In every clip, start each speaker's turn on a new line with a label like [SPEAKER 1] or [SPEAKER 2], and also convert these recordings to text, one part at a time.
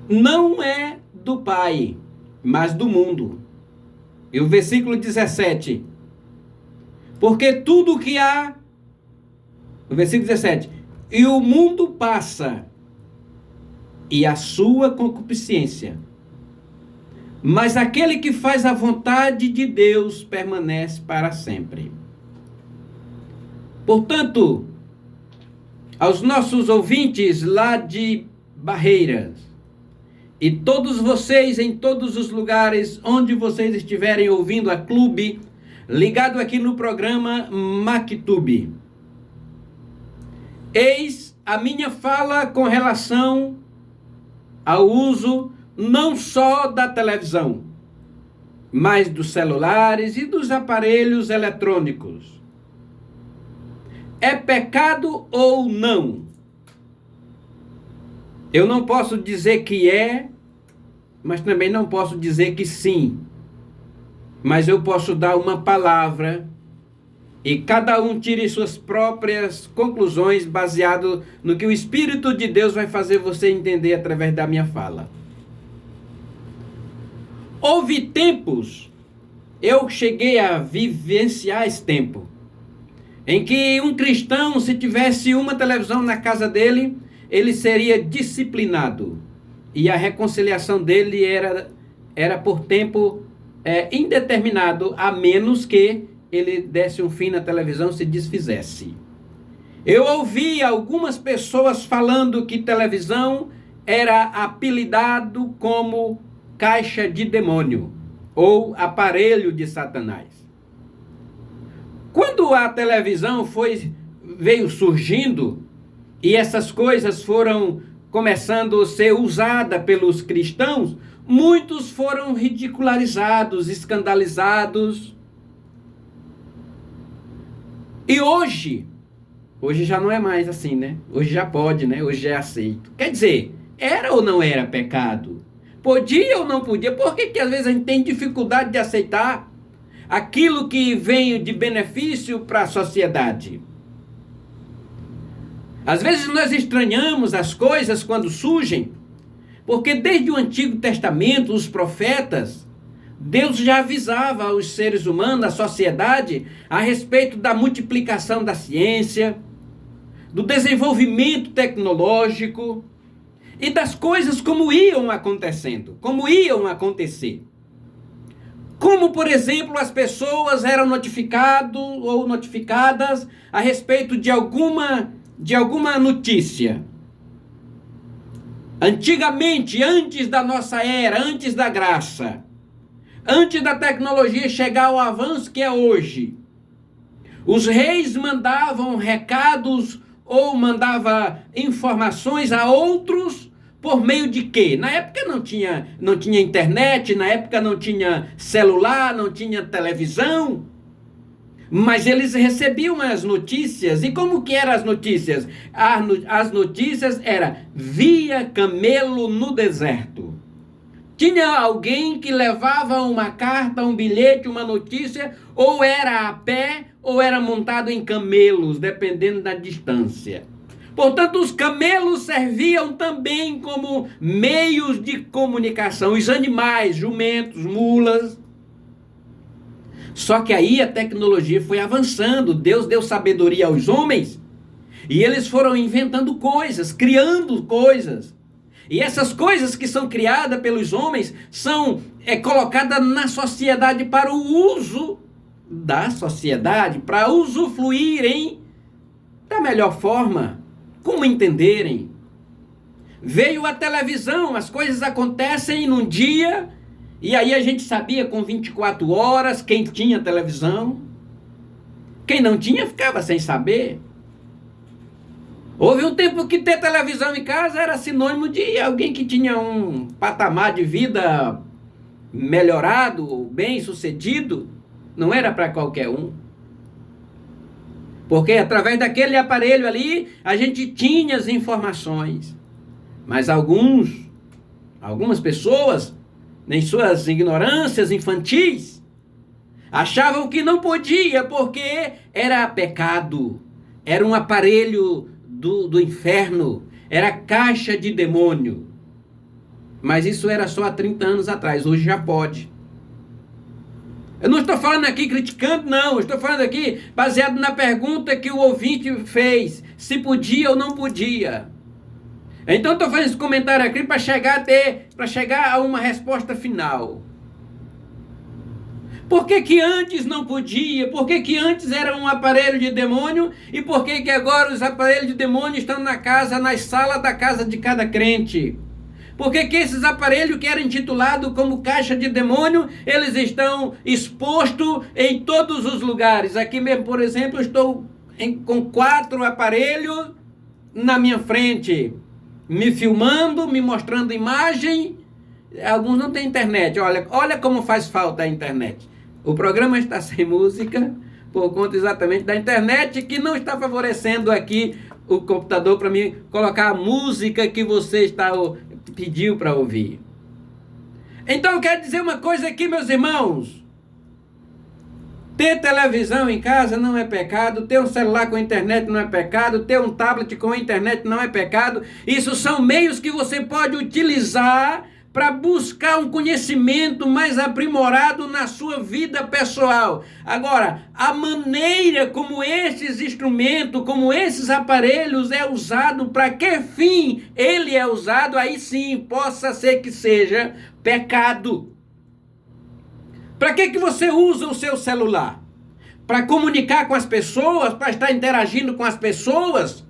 [SPEAKER 1] não é do Pai, mas do mundo. E o versículo 17. Porque tudo que há, o versículo 17, e o mundo passa, e a sua concupiscência, mas aquele que faz a vontade de Deus permanece para sempre. Portanto, aos nossos ouvintes lá de Barreiras, e todos vocês em todos os lugares onde vocês estiverem ouvindo a Clube, ligado aqui no programa Mactube, eis a minha fala com relação ao uso não só da televisão, mas dos celulares e dos aparelhos eletrônicos. É pecado ou não? Eu não posso dizer que é, mas também não posso dizer que sim. Mas eu posso dar uma palavra e cada um tire suas próprias conclusões baseado no que o Espírito de Deus vai fazer você entender através da minha fala. Houve tempos, eu cheguei a vivenciar esse tempo, em que um cristão, se tivesse uma televisão na casa dele, ele seria disciplinado. E a reconciliação dele era por tempo indeterminado, a menos que ele desse um fim na televisão, se desfizesse. Eu ouvi algumas pessoas falando que televisão era apelidado como caixa de demônio ou aparelho de Satanás. Quando a televisão veio surgindo e essas coisas foram começando a ser usadas pelos cristãos, muitos foram ridicularizados, escandalizados. E hoje já não é mais assim, né? Hoje já pode, né? Hoje é aceito. Quer dizer, era ou não era pecado? Podia ou não podia? Por que às vezes a gente tem dificuldade de aceitar aquilo que vem de benefício para a sociedade? Às vezes nós estranhamos as coisas quando surgem, porque desde o Antigo Testamento, os profetas, Deus já avisava aos seres humanos, à sociedade, a respeito da multiplicação da ciência, do desenvolvimento tecnológico e das coisas como iam acontecendo, como iam acontecer. Como, por exemplo, as pessoas eram notificadas a respeito de alguma notícia. Antigamente, antes da nossa era, antes da graça, antes da tecnologia chegar ao avanço que é hoje, os reis mandavam recados ou mandavam informações a outros por meio de quê? Na época não tinha internet, na época não tinha celular, não tinha televisão, mas eles recebiam as notícias. E como que eram as notícias? As notícias eram via camelo no deserto. Tinha alguém que levava uma carta, um bilhete, uma notícia, ou era a pé, ou era montado em camelos, dependendo da distância. Portanto, os camelos serviam também como meios de comunicação. Os animais, jumentos, mulas. Só que aí a tecnologia foi avançando. Deus deu sabedoria aos homens. E eles foram inventando coisas, criando coisas. E essas coisas que são criadas pelos homens são colocadas na sociedade para o uso da sociedade, para usufruírem da melhor forma, como entenderem. Veio a televisão, as coisas acontecem num dia, e aí a gente sabia com 24 horas quem tinha televisão. Quem não tinha ficava sem saber. Houve um tempo que ter televisão em casa era sinônimo de alguém que tinha um patamar de vida melhorado, bem sucedido. Não era para qualquer um. Porque através daquele aparelho ali, a gente tinha as informações. Mas algumas pessoas, em suas ignorâncias infantis, achavam que não podia porque era pecado. Era um aparelho do inferno, era caixa de demônio. Mas isso era só há 30 anos atrás, hoje já pode. Eu não estou falando aqui criticando, não. Eu estou falando aqui baseado na pergunta que o ouvinte fez. Se podia ou não podia. Então estou fazendo esse comentário aqui para chegar a uma resposta final. Por que que antes não podia? Por que que antes era um aparelho de demônio? E por que que agora os aparelhos de demônio estão nas salas da casa de cada crente? Por que que esses aparelhos que eram intitulados como caixa de demônio, eles estão expostos em todos os lugares? Aqui mesmo, por exemplo, eu estou com 4 aparelhos na minha frente, me filmando, me mostrando imagem. Alguns não têm internet. Olha como faz falta a internet. O programa está sem música por conta exatamente da internet, que não está favorecendo aqui o computador para mim colocar a música que você pediu para ouvir. Então eu quero dizer uma coisa aqui, meus irmãos. Ter televisão em casa não é pecado, ter um celular com internet não é pecado, ter um tablet com internet não é pecado. Isso são meios que você pode utilizar para buscar um conhecimento mais aprimorado na sua vida pessoal. Agora, a maneira como esses instrumentos, como esses aparelhos é usado, para que fim ele é usado, aí sim, possa ser que seja pecado. Para que você usa o seu celular? Para comunicar com as pessoas, para estar interagindo com as pessoas?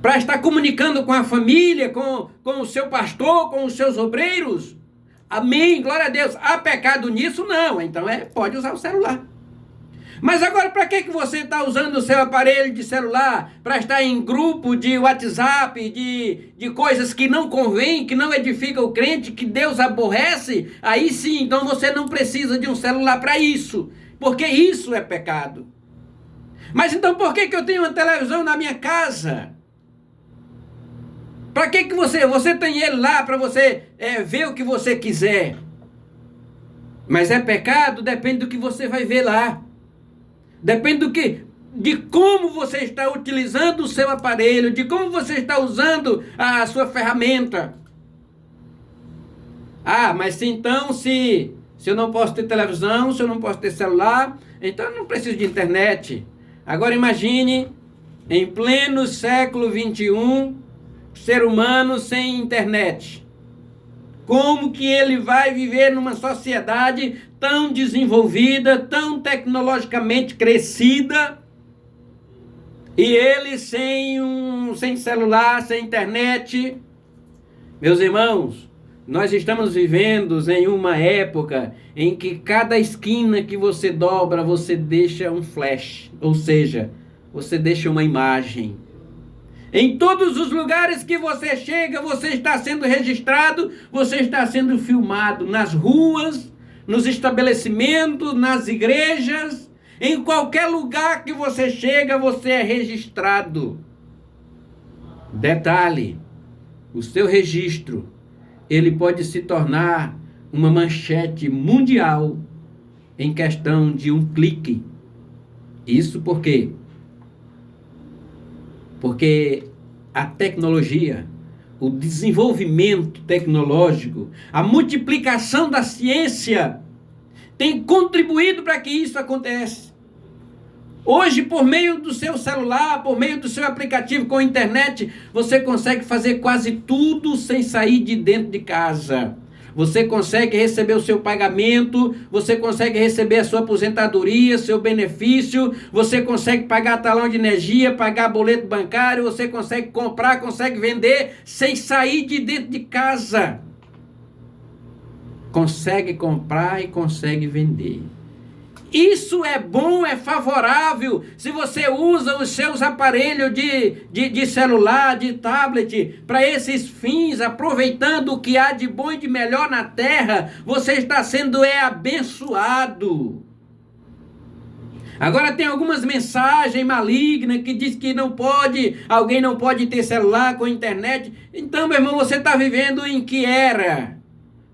[SPEAKER 1] Para estar comunicando com a família, com o seu pastor, com os seus obreiros? Amém, glória a Deus. Há pecado nisso? Não, então pode usar o celular. Mas agora, para que você está usando o seu aparelho de celular? Para estar em grupo de WhatsApp, de coisas que não convém, que não edificam o crente, que Deus aborrece? Aí sim, então você não precisa de um celular para isso, porque isso é pecado. Mas então por que eu tenho uma televisão na minha casa? Para que você tem ele lá para você ver o que você quiser? Mas é pecado, depende do que você vai ver lá. Depende de como você está utilizando o seu aparelho, de como você está usando a sua ferramenta. Mas então se eu não posso ter televisão, se eu não posso ter celular, então eu não preciso de internet. Agora imagine, em pleno século XXI, ser humano sem internet. Como que ele vai viver numa sociedade tão desenvolvida, tão tecnologicamente crescida, e ele sem celular, sem internet? Meus irmãos, nós estamos vivendo em uma época em que cada esquina que você dobra, você deixa um flash, ou seja, você deixa uma imagem. Em todos os lugares que você chega, você está sendo registrado, você está sendo filmado, nas ruas, nos estabelecimentos, nas igrejas, em qualquer lugar que você chega, você é registrado. Detalhe, o seu registro, ele pode se tornar uma manchete mundial em questão de um clique. Isso por quê? Porque a tecnologia, o desenvolvimento tecnológico, a multiplicação da ciência tem contribuído para que isso aconteça. Hoje, por meio do seu celular, por meio do seu aplicativo com a internet, você consegue fazer quase tudo sem sair de dentro de casa. Você consegue receber o seu pagamento, você consegue receber a sua aposentadoria, seu benefício, você consegue pagar talão de energia, pagar boleto bancário, você consegue comprar, consegue vender sem sair de dentro de casa. Consegue comprar e consegue vender. Isso é bom, é favorável, se você usa os seus aparelhos de celular, de tablet, para esses fins, aproveitando o que há de bom e de melhor na terra, você está sendo abençoado. Agora tem algumas mensagens malignas que diz que alguém não pode ter celular com internet. Então, meu irmão, você está vivendo em que era?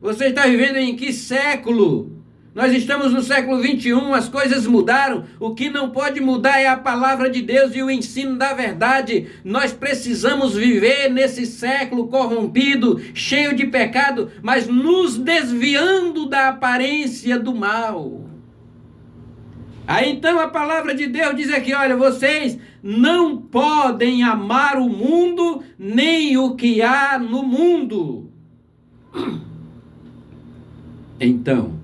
[SPEAKER 1] Você está vivendo em que século? Nós estamos no século 21, as coisas mudaram. O que não pode mudar é a palavra de Deus e o ensino da verdade. Nós precisamos viver nesse século corrompido, cheio de pecado, mas nos desviando da aparência do mal. Aí então a palavra de Deus diz aqui, olha, vocês não podem amar o mundo, nem o que há no mundo. Então,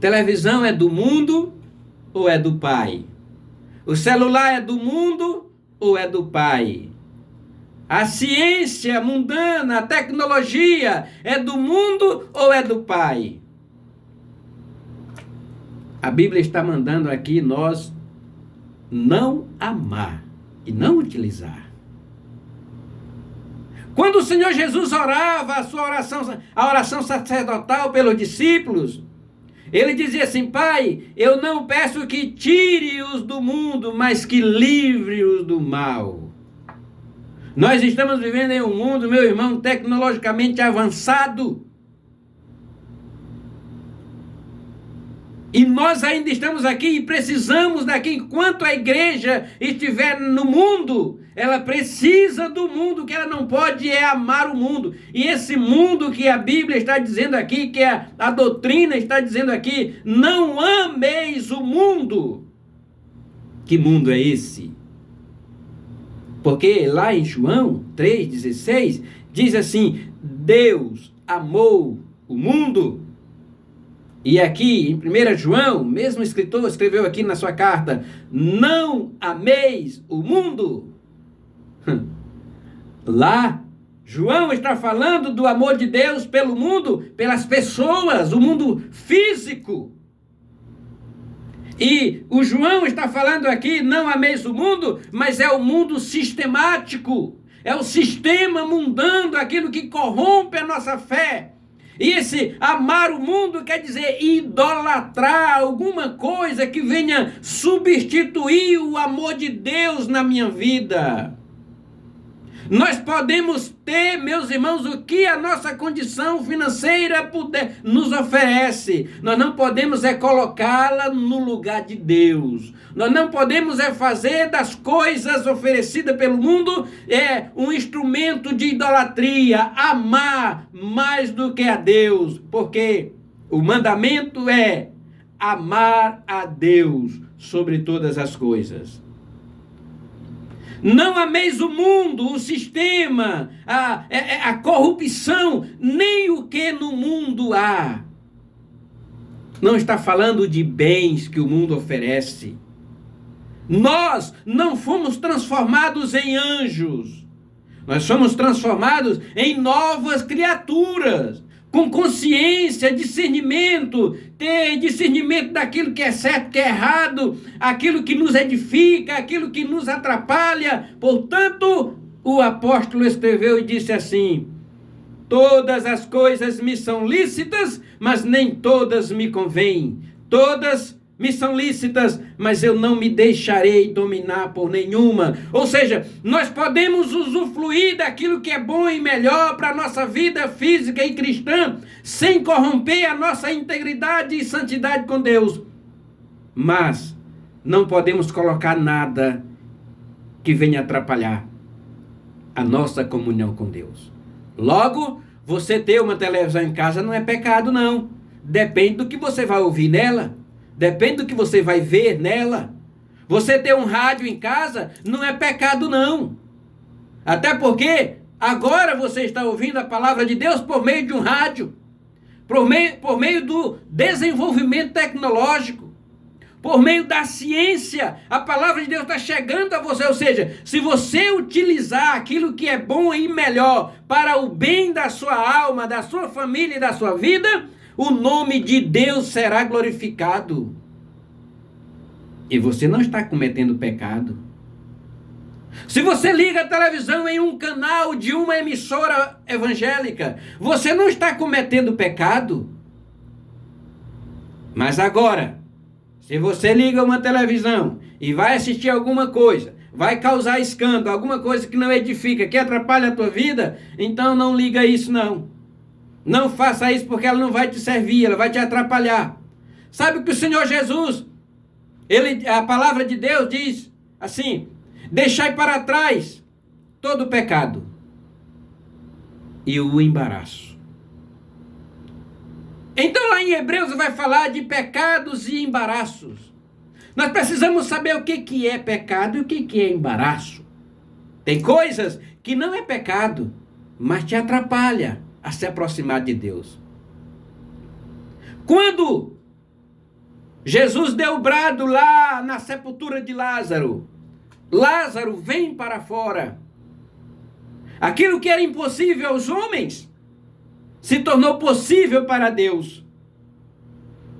[SPEAKER 1] televisão é do mundo ou é do Pai? O celular é do mundo ou é do Pai? A ciência mundana, a tecnologia é do mundo ou é do Pai? A Bíblia está mandando aqui nós não amar e não utilizar. Quando o Senhor Jesus orava a oração sacerdotal pelos discípulos, ele dizia assim, Pai, eu não peço que tire-os do mundo, mas que livre-os do mal. Nós estamos vivendo em um mundo, meu irmão, tecnologicamente avançado. E nós ainda estamos aqui e precisamos daqui, enquanto a igreja estiver no mundo, ela precisa do mundo, que ela não pode é amar o mundo. E esse mundo que a Bíblia está dizendo aqui, que a doutrina está dizendo aqui, não ameis o mundo. Que mundo é esse? Porque lá em João 3,16, diz assim, Deus amou o mundo. E aqui, em 1 João, mesmo escritor escreveu aqui na sua carta, não ameis o mundo. Lá, João está falando do amor de Deus pelo mundo, pelas pessoas, o mundo físico. E o João está falando aqui, não ameis o mundo, mas é o mundo sistemático. É o sistema mundano, aquilo que corrompe a nossa fé. E esse amar o mundo quer dizer idolatrar alguma coisa que venha substituir o amor de Deus na minha vida. Nós podemos ter, meus irmãos, o que a nossa condição financeira nos oferece. Nós não podemos colocá-la no lugar de Deus. Nós não podemos fazer das coisas oferecidas pelo mundo um instrumento de idolatria, amar mais do que a Deus. Porque o mandamento é amar a Deus sobre todas as coisas. Não ameis o mundo, o sistema, a corrupção, nem o que no mundo há. Não está falando de bens que o mundo oferece. Nós não fomos transformados em anjos. Nós somos transformados em novas criaturas. Com consciência, discernimento, ter discernimento daquilo que é certo, que é errado, aquilo que nos edifica, aquilo que nos atrapalha. Portanto, o apóstolo escreveu e disse assim, todas as coisas me são lícitas, mas nem todas me convêm. Todas me são lícitas, mas eu não me deixarei dominar por nenhuma. Ou seja, nós podemos usufruir daquilo que é bom e melhor para a nossa vida física e cristã, sem corromper a nossa integridade e santidade com Deus. Mas não podemos colocar nada que venha atrapalhar a nossa comunhão com Deus. Logo, você ter uma televisão em casa não é pecado, não. Depende do que você vai ouvir nela. Depende do que você vai ver nela. Você ter um rádio em casa não é pecado, não. Até porque agora você está ouvindo a palavra de Deus por meio de um rádio. Por meio do desenvolvimento tecnológico. Por meio da ciência. A palavra de Deus está chegando a você. Ou seja, se você utilizar aquilo que é bom e melhor para o bem da sua alma, da sua família e da sua vida, o nome de Deus será glorificado. E você não está cometendo pecado. Se você liga a televisão em um canal de uma emissora evangélica, você não está cometendo pecado. Mas agora, se você liga uma televisão e vai assistir alguma coisa, vai causar escândalo, alguma coisa que não edifica, que atrapalha a tua vida, então não liga isso não. Não faça isso porque ela não vai te servir, ela vai te atrapalhar. Sabe o que o Senhor Jesus, a palavra de Deus diz assim: deixai para trás todo o pecado e o embaraço. Então lá em Hebreus vai falar de pecados e embaraços. Nós precisamos saber o que é pecado e o que é embaraço. Tem coisas que não é pecado, mas te atrapalha a se aproximar de Deus. Quando Jesus deu o brado lá na sepultura de Lázaro, Lázaro, vem para fora. Aquilo que era impossível aos homens se tornou possível para Deus.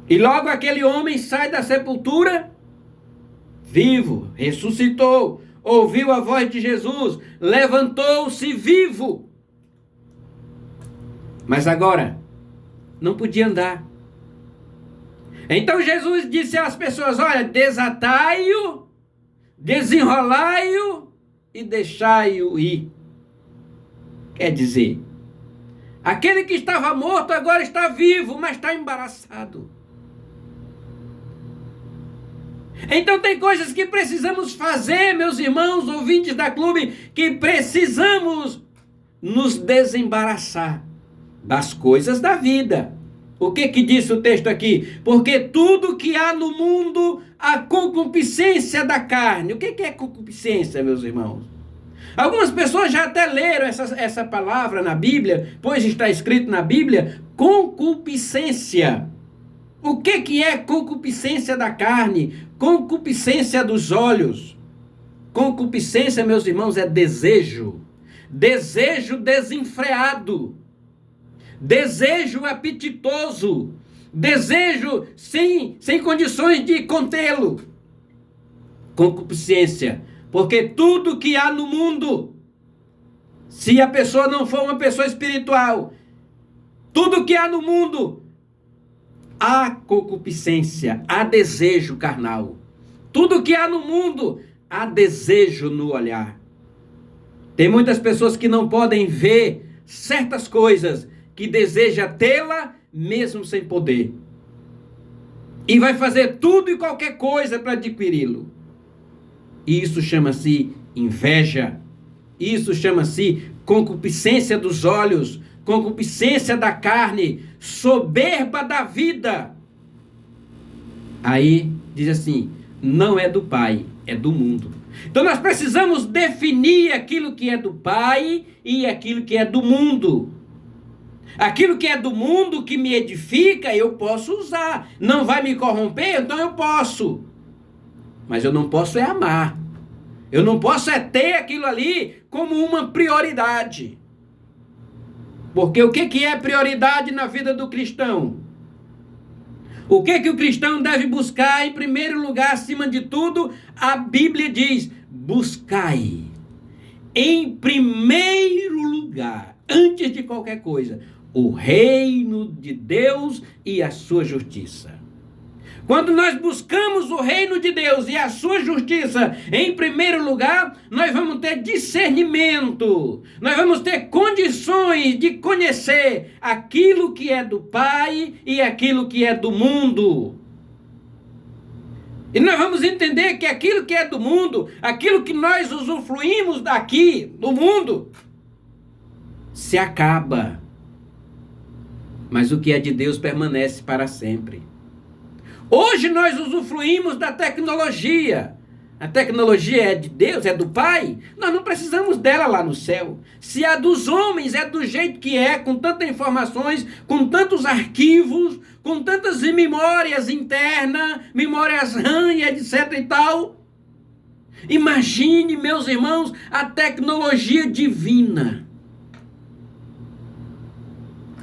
[SPEAKER 1] E logo aquele homem sai da sepultura vivo, ressuscitou, ouviu a voz de Jesus, levantou-se vivo. Mas agora não podia andar. Então Jesus disse às pessoas: olha, desatai-o, desenrolai-o e deixai-o ir. Quer dizer, aquele que estava morto agora está vivo, mas está embaraçado. Então tem coisas que precisamos fazer, meus irmãos, ouvintes da clube, que precisamos nos desembaraçar das coisas da vida. O que diz o texto aqui? Porque tudo que há no mundo, a concupiscência da carne. O que é concupiscência, meus irmãos? Algumas pessoas já até leram essa palavra na Bíblia, pois está escrito na Bíblia, concupiscência. O que é concupiscência da carne? Concupiscência dos olhos. Concupiscência, meus irmãos, é desejo. Desejo desenfreado. Desejo apetitoso. Desejo sem condições de contê-lo. Concupiscência. Porque tudo que há no mundo, se a pessoa não for uma pessoa espiritual, tudo que há no mundo, há concupiscência, há desejo carnal. Tudo que há no mundo, há desejo no olhar. Tem muitas pessoas que não podem ver certas coisas, que deseja tê-la mesmo sem poder. E vai fazer tudo e qualquer coisa para adquiri-lo. Isso chama-se inveja. Isso chama-se concupiscência dos olhos, concupiscência da carne, soberba da vida. Aí diz assim: não é do Pai, é do mundo. Então nós precisamos definir aquilo que é do Pai e aquilo que é do mundo. Aquilo que é do mundo, que me edifica, eu posso usar. Não vai me corromper, então eu posso. Mas eu não posso é amar. Eu não posso é ter aquilo ali como uma prioridade. Porque o que é prioridade na vida do cristão? O que o cristão deve buscar em primeiro lugar, acima de tudo? A Bíblia diz: buscai em primeiro lugar, antes de qualquer coisa, o reino de Deus e a sua justiça. Quando nós buscamos o reino de Deus e a sua justiça em primeiro lugar, nós vamos ter discernimento, nós vamos ter condições de conhecer aquilo que é do Pai e aquilo que é do mundo. E nós vamos entender que aquilo que é do mundo, aquilo que nós usufruímos daqui, do mundo, se acaba. Mas o que é de Deus permanece para sempre. Hoje nós usufruímos da tecnologia. A tecnologia é de Deus, é do Pai. Nós não precisamos dela lá no céu. Se a dos homens é do jeito que é, com tantas informações, com tantos arquivos, com tantas memórias internas, memórias RAM e etc e tal. Imagine, meus irmãos, a tecnologia divina.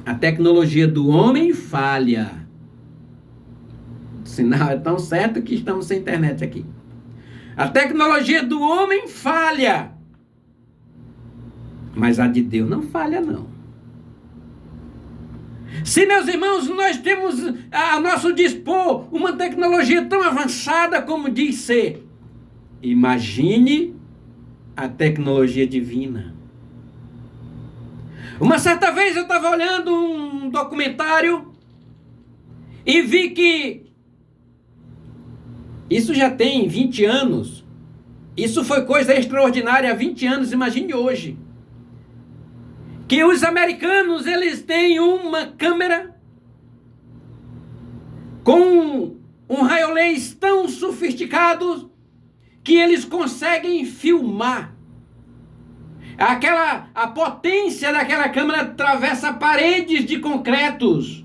[SPEAKER 1] A tecnologia do homem falha. O sinal é tão certo que estamos sem internet aqui. A tecnologia do homem falha. Mas a de Deus não falha, não. Se, meus irmãos, nós temos a nosso dispor uma tecnologia tão avançada como diz ser, imagine a tecnologia divina. Uma certa vez eu estava olhando um documentário e vi que Isso já tem 20 anos. Isso foi coisa extraordinária há 20 anos, imagine hoje. Que os americanos, eles têm uma câmera com um raio-laser tão sofisticado que eles conseguem filmar. A potência daquela câmera atravessa paredes de concretos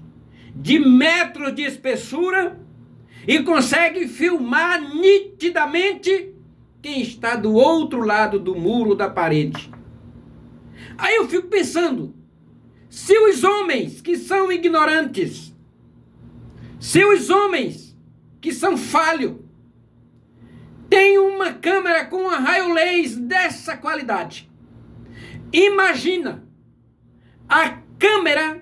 [SPEAKER 1] de metros de espessura e consegue filmar nitidamente quem está do outro lado do muro da parede. Aí eu fico pensando, se os homens que são ignorantes, se os homens que são falhos, têm uma câmera com um raio-laser dessa qualidade, imagina a câmera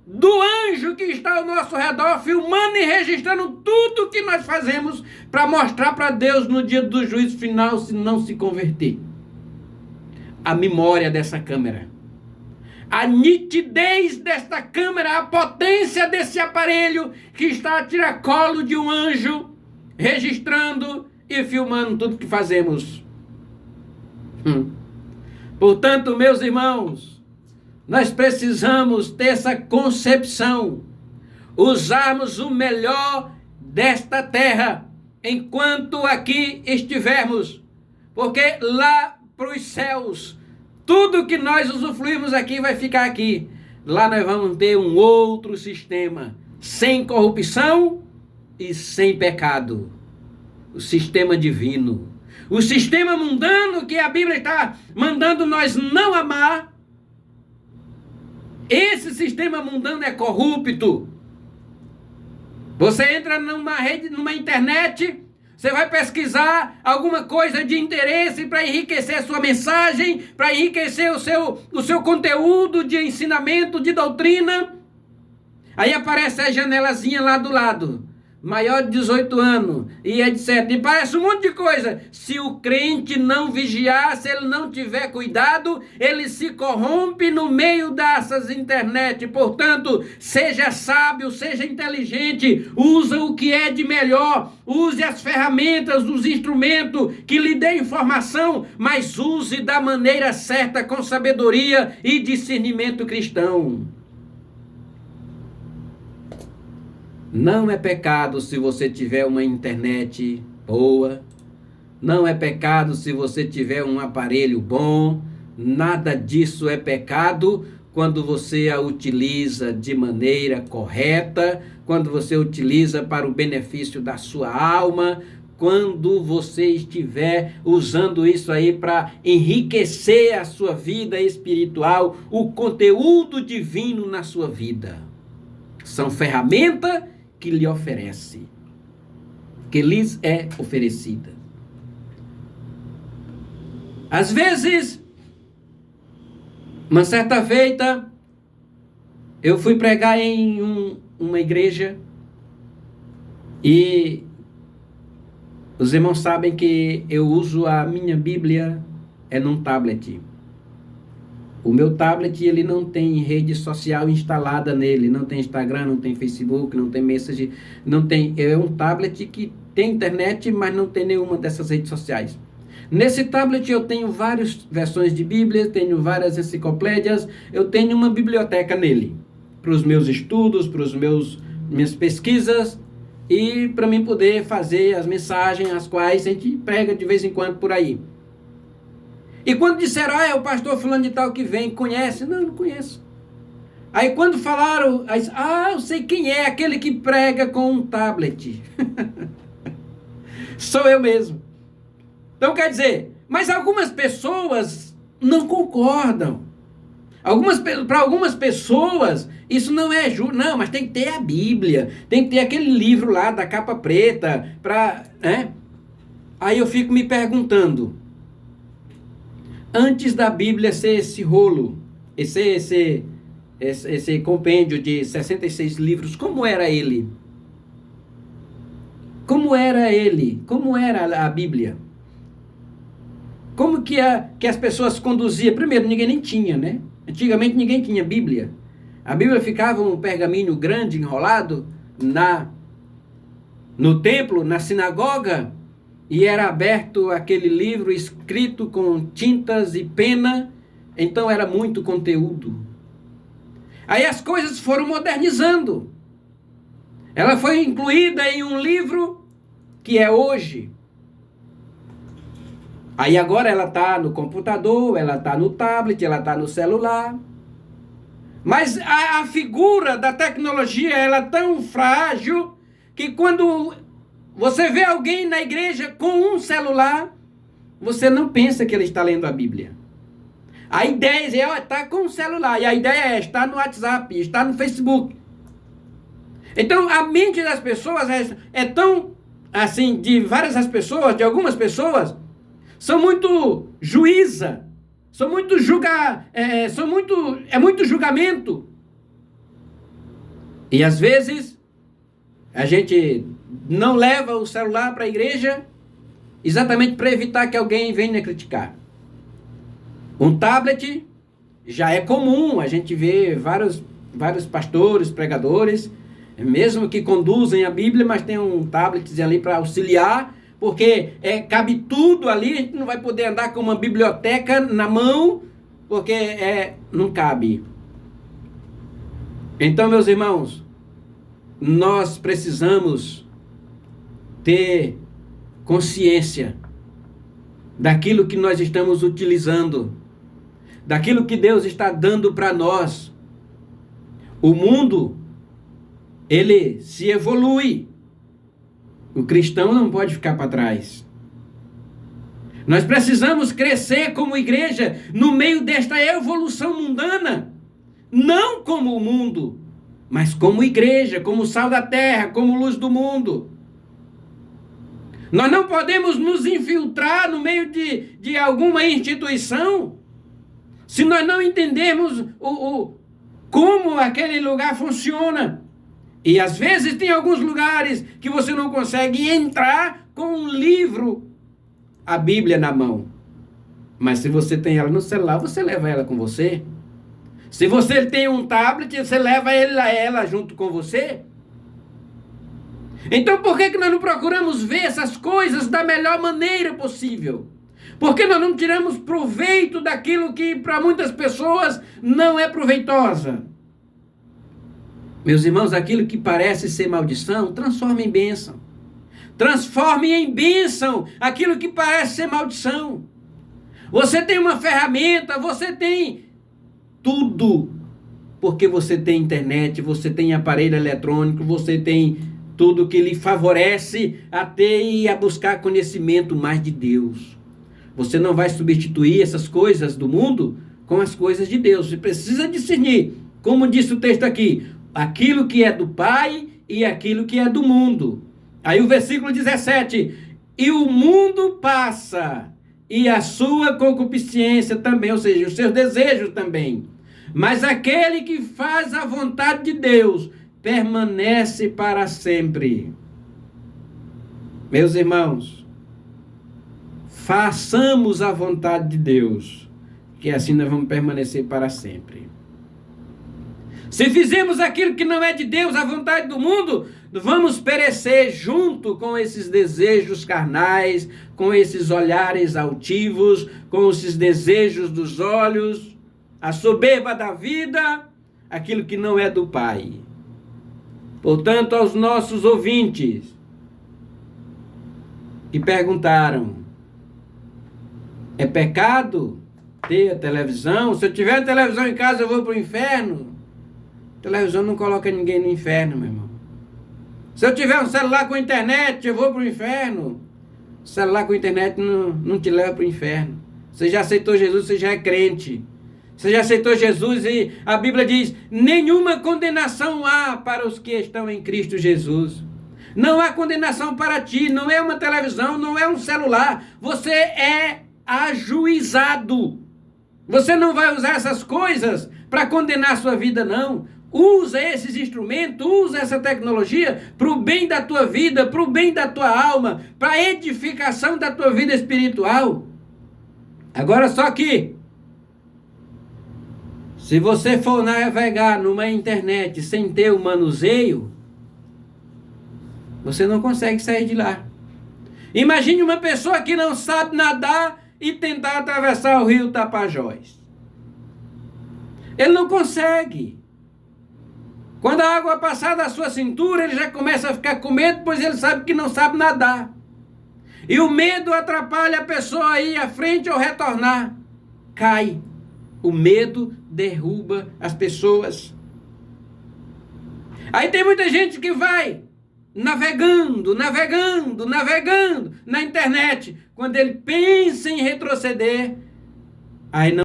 [SPEAKER 1] do anjo que está ao nosso redor, filmando e registrando tudo que nós fazemos para mostrar para Deus no dia do juízo final, se não se converter. A memória dessa câmera, a nitidez desta câmera, a potência desse aparelho que está a tiracolo de um anjo, registrando e filmando tudo que fazemos. Portanto, meus irmãos, nós precisamos ter essa concepção, usarmos o melhor desta terra enquanto aqui estivermos, porque lá para os céus, tudo que nós usufruímos aqui vai ficar aqui. Lá nós vamos ter um outro sistema, sem corrupção e sem pecado. O sistema divino. O sistema mundano que a Bíblia está mandando nós não amar. Esse sistema mundano é corrupto. Você entra numa rede, numa internet, você vai pesquisar alguma coisa de interesse para enriquecer a sua mensagem, para enriquecer o seu conteúdo de ensinamento, de doutrina. Aí aparece a janelazinha lá do lado. Maior de 18 anos, e etc. E parece um monte de coisa. Se o crente não vigiar, se ele não tiver cuidado, ele se corrompe no meio dessas internet. Portanto, seja sábio, seja inteligente, usa o que é de melhor, use as ferramentas, os instrumentos que lhe dê informação, mas use da maneira certa, com sabedoria e discernimento cristão. Não é pecado se você tiver uma internet boa. Não é pecado se você tiver um aparelho bom. Nada disso é pecado quando você a utiliza de maneira correta, quando você utiliza para o benefício da sua alma, quando você estiver usando isso aí para enriquecer a sua vida espiritual, o conteúdo divino na sua vida. São ferramentas que lhe oferece, que lhes é oferecida. Às vezes, uma certa feita, eu fui pregar em uma igreja e os irmãos sabem que eu uso a minha Bíblia num tablet. O meu tablet, ele não tem rede social instalada nele, não tem Instagram, não tem Facebook, não tem Messenger, não tem, é um tablet que tem internet, mas não tem nenhuma dessas redes sociais. Nesse tablet eu tenho várias versões de Bíblia, tenho várias enciclopédias, eu tenho uma biblioteca nele, para os meus estudos, para minhas pesquisas e para mim poder fazer as mensagens, as quais a gente prega de vez em quando por aí. E quando disseram, é o pastor fulano de tal que vem, conhece? Não conheço. Aí quando falaram, eu sei quem é, aquele que prega com um tablet. Sou eu mesmo. Então quer dizer, mas algumas pessoas não concordam. Para algumas pessoas, isso não é justo. Não, mas tem que ter a Bíblia, tem que ter aquele livro lá da capa preta, Aí eu fico me perguntando, antes da Bíblia ser esse rolo, esse compêndio de 66 livros, como era ele? Como era ele? Como era a Bíblia? Como que as pessoas conduziam? Primeiro, ninguém nem tinha, né? Antigamente ninguém tinha Bíblia. A Bíblia ficava um pergaminho grande, enrolado, no templo, na sinagoga, e era aberto aquele livro escrito com tintas e pena, então era muito conteúdo. Aí as coisas foram modernizando. Ela foi incluída em um livro que é hoje. Aí agora ela está no computador, ela está no tablet, ela está no celular. Mas a figura da tecnologia ela é tão frágil que quando você vê alguém na igreja com um celular, você não pensa que ele está lendo a Bíblia. A ideia é estar com o celular, e a ideia é estar no WhatsApp, estar no Facebook. Então a mente das pessoas é tão, assim, de algumas pessoas, são muito juíza, é muito julgamento. E às vezes a gente não leva o celular para a igreja exatamente para evitar que alguém venha criticar. Um tablet já é comum, a gente vê vários pastores, pregadores, mesmo que conduzem a Bíblia, mas tem um tablet ali para auxiliar, porque cabe tudo ali, a gente não vai poder andar com uma biblioteca na mão, porque não cabe. Então, meus irmãos, nós precisamos ter consciência daquilo que nós estamos utilizando, daquilo que Deus está dando para nós. O mundo, ele se evolui. O cristão não pode ficar para trás. Nós precisamos crescer como igreja no meio desta evolução mundana, não como o mundo, mas como igreja, como sal da terra, como luz do mundo. Nós não podemos nos infiltrar no meio de alguma instituição se nós não entendermos como aquele lugar funciona. E às vezes tem alguns lugares que você não consegue entrar com um livro, a Bíblia na mão. Mas se você tem ela no celular, você leva ela com você. Se você tem um tablet, você leva ela junto com você. Então por que nós não procuramos ver essas coisas da melhor maneira possível? Por que nós não tiramos proveito daquilo que para muitas pessoas não é proveitosa? Meus irmãos, aquilo que parece ser maldição, transforme em bênção. Transforme em bênção aquilo que parece ser maldição. Você tem uma ferramenta, você tem tudo. Porque você tem internet, você tem aparelho eletrônico, você tem tudo que lhe favorece a ter e a buscar conhecimento mais de Deus. Você não vai substituir essas coisas do mundo com as coisas de Deus. Você precisa discernir, como disse o texto aqui, aquilo que é do Pai e aquilo que é do mundo. Aí o versículo 17, e o mundo passa, e a sua concupiscência também, ou seja, os seus desejos também. Mas aquele que faz a vontade de Deus permanece para sempre. Meus irmãos, façamos a vontade de Deus, que assim nós vamos permanecer para sempre. Se fizermos aquilo que não é de Deus, a vontade do mundo, vamos perecer junto com esses desejos carnais, com esses olhares altivos, com esses desejos dos olhos, a soberba da vida, aquilo que não é do Pai. Portanto, aos nossos ouvintes que perguntaram, é pecado ter a televisão? Se eu tiver a televisão em casa, eu vou para o inferno? A televisão não coloca ninguém no inferno, meu irmão. Se eu tiver um celular com internet, eu vou para o inferno? O celular com internet não te leva para o inferno. Você já aceitou Jesus, você já é crente. Você já aceitou Jesus e a Bíblia diz, nenhuma condenação há para os que estão em Cristo Jesus. Não há condenação para ti, não é uma televisão, não é um celular. Você é ajuizado. Você não vai usar essas coisas para condenar a sua vida, não. Usa esses instrumentos, usa essa tecnologia para o bem da tua vida, para o bem da tua alma, para a edificação da tua vida espiritual. Agora só que, se você for navegar numa internet sem ter o manuseio, Você não consegue sair de lá. Imagine uma pessoa que não sabe nadar e tentar atravessar o rio Tapajós. Ele não consegue. Quando a água passar da sua cintura, ele já começa a ficar com medo, pois ele sabe que não sabe nadar. E o medo atrapalha a pessoa a ir à frente ou retornar. Cai. O medo derruba as pessoas. Aí tem muita gente que vai navegando na internet. Quando ele pensa em retroceder, aí não